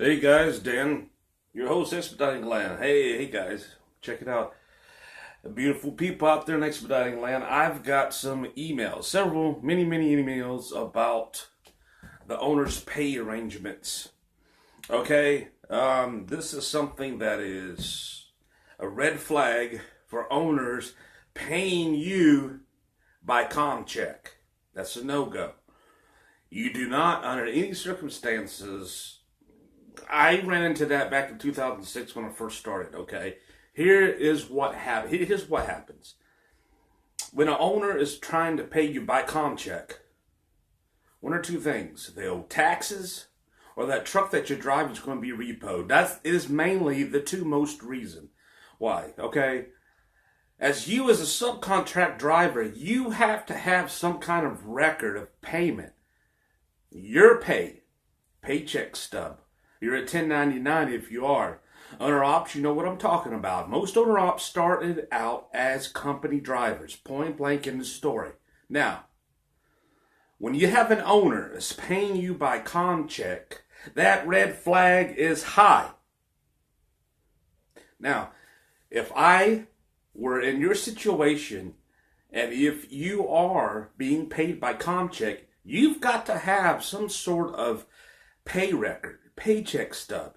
Hey guys, Dan, your host, Expediting Land. Hey guys, check it out. Beautiful people out there in Expediting Land. I've got some emails, many emails about the owner's pay arrangements. Okay, this is something that is a red flag for owners paying you by com check. That's a no-go. You do not, under any circumstances, I ran into that back in 2006 when I first started. Okay, here's what happens when an owner is trying to pay you by com check. One or two things: they owe taxes, or that truck that you're driving is going to be repoed. That is mainly the two most reason why. Okay, as you as a subcontract driver, you have to have some kind of record of payment. Your paycheck stub. You're a 1099 if you are. Owner ops, you know what I'm talking about. Most owner ops started out as company drivers, point blank in the story. Now, when you have an owner that's paying you by com check, that red flag is high. Now, if I were in your situation, and if you are being paid by com check, you've got to have some sort of pay record, paycheck stub.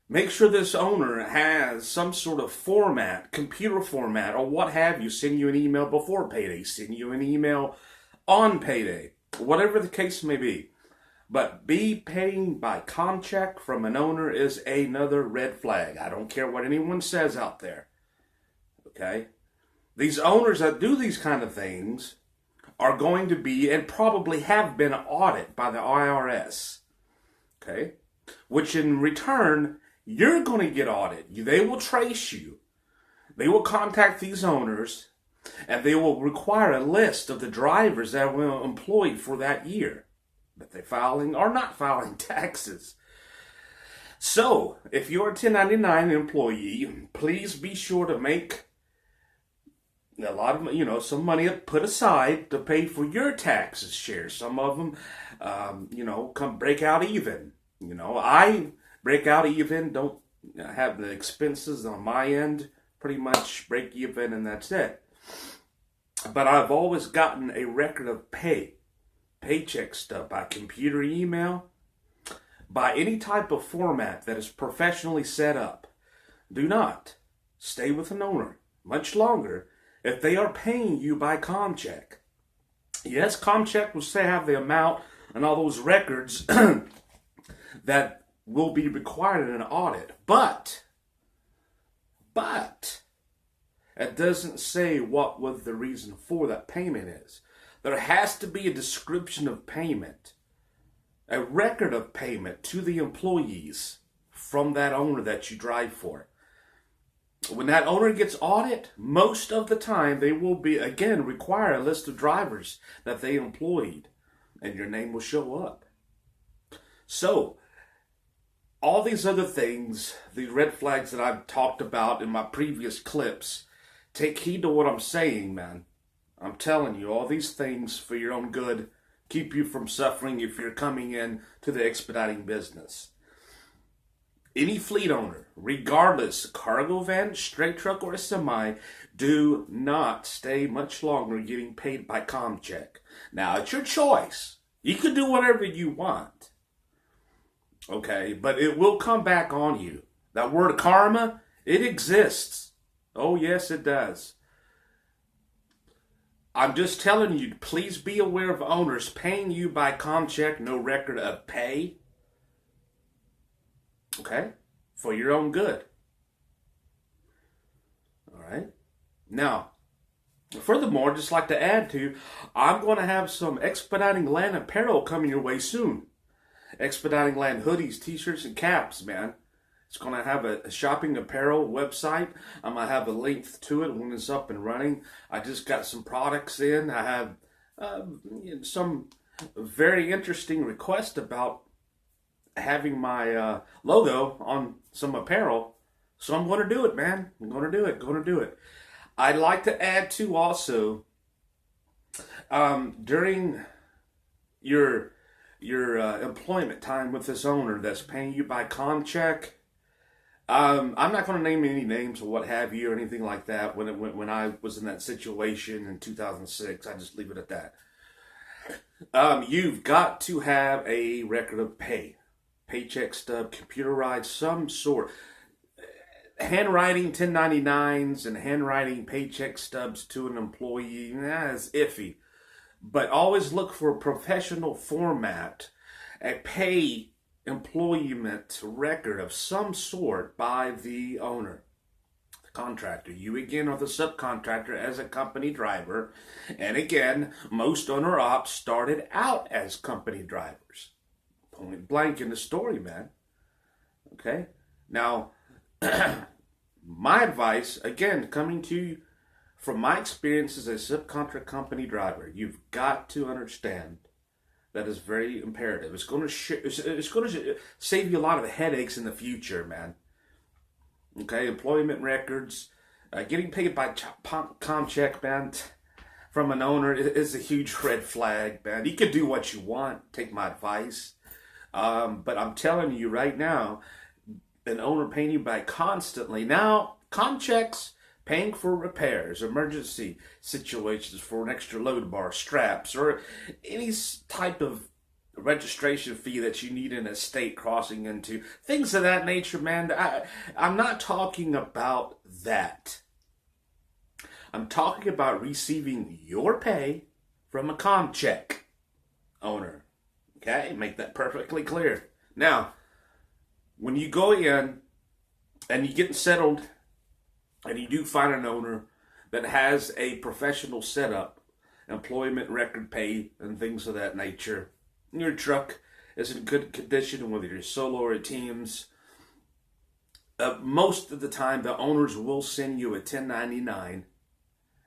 Make sure this owner has some sort of format, computer format, or what have you. Send you an email before payday, send you an email on payday, whatever the case may be. But be paying by com check from an owner is another red flag. I don't care what anyone says out there. Okay? These owners that do these kind of things are going to be and probably have been audited by the IRS. Okay? Which in return, you're going to get audited. They will trace you. They will contact these owners, and they will require a list of the drivers that were employed for that year, that they're filing or not filing taxes. So, if you're a 1099 employee, please be sure to make a lot of, some money put aside to pay for your taxes share. Some of them, come break out even. I break out even, don't have the expenses on my end, pretty much break even, and that's it. But I've always gotten a record of paycheck stuff by computer email, by any type of format that is professionally set up. Do not stay with an owner much longer if they are paying you by com check. Yes, com check will say have the amount and all those records that will be required in an audit. But, it doesn't say what was the reason for that payment is. There has to be a description of payment, a record of payment to the employees from that owner that you drive for. When that owner gets audited, most of the time they will be, again, require a list of drivers that they employed, and your name will show up. So, all these other things, the red flags that I've talked about in my previous clips, take heed to what I'm saying, man. I'm telling you, all these things for your own good, keep you from suffering if you're coming in to the expediting business. Any fleet owner, regardless, cargo van, straight truck, or a semi, do not stay much longer getting paid by com check. Now, it's your choice. You can do whatever you want. Okay, but it will come back on you. That word karma, it exists. Oh, yes, it does. I'm just telling you, please be aware of owners paying you by com check, no record of pay. Okay? For your own good. All right? Now, furthermore, just like to add to, I'm going to have some Expediting Land apparel coming your way soon. Expediting Land hoodies, t-shirts, and caps, man. It's going to have a shopping apparel website. I'm going to have a link to it when it's up and running. I just got some products in. I have some very interesting requests about having my logo on some apparel. So I'm going to do it, man. I'm going to do it. I'd like to add too also, during your your employment time with this owner that's paying you by com check. I'm not going to name any names or what have you or anything like that. When I was in that situation in 2006, I just leave it at that. You've got to have a record of pay, paycheck stub, computerized, some sort. Handwriting 1099s and handwriting paycheck stubs to an employee, is iffy. But always look for a professional format, a pay employment record of some sort by the owner, the contractor. You again are the subcontractor as a company driver. And again, most owner ops started out as company drivers. Point blank in the story, man. Okay? Now, my advice, again, coming to you from my experience as a subcontract company driver, you've got to understand that is very imperative. It's going to save you a lot of headaches in the future, man. Okay, employment records, getting paid by com check, man, from an owner is a huge red flag, man. You can do what you want. Take my advice, but I'm telling you right now, an owner paying you by constantly now com checks. Paying for repairs, emergency situations for an extra load bar, straps, or any type of registration fee that you need in a state crossing into. Things of that nature, man. I'm not talking about that. I'm talking about receiving your pay from a com check owner. Okay? Make that perfectly clear. Now, when you go in and you're getting settled, and you do find an owner that has a professional setup, employment record pay, and things of that nature, and your truck is in good condition, whether you're solo or teams, most of the time the owners will send you a 1099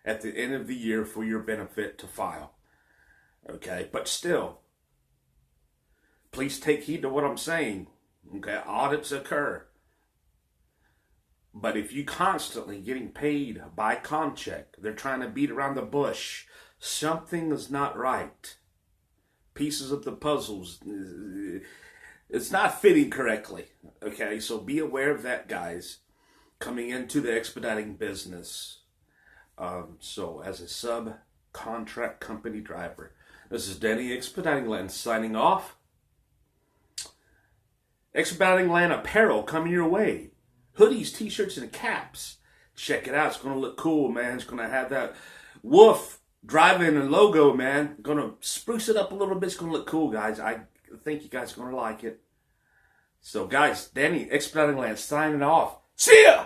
at the end of the year for your benefit to file. Okay, but still, please take heed to what I'm saying. Okay, audits occur. But if you constantly getting paid by com check, they're trying to beat around the bush, something is not right. Pieces of the puzzles, it's not fitting correctly. Okay, so be aware of that, guys, coming into the expediting business. So as a subcontract company driver, this is Denny Expediting Land signing off. Expediting Land apparel coming your way. Hoodies, t-shirts, and caps. Check it out. It's going to look cool, man. It's going to have that wolf driving and logo, man. Going to spruce it up a little bit. It's going to look cool, guys. I think you guys are going to like it. So, guys, Danny, Expediting Land, signing off. See ya!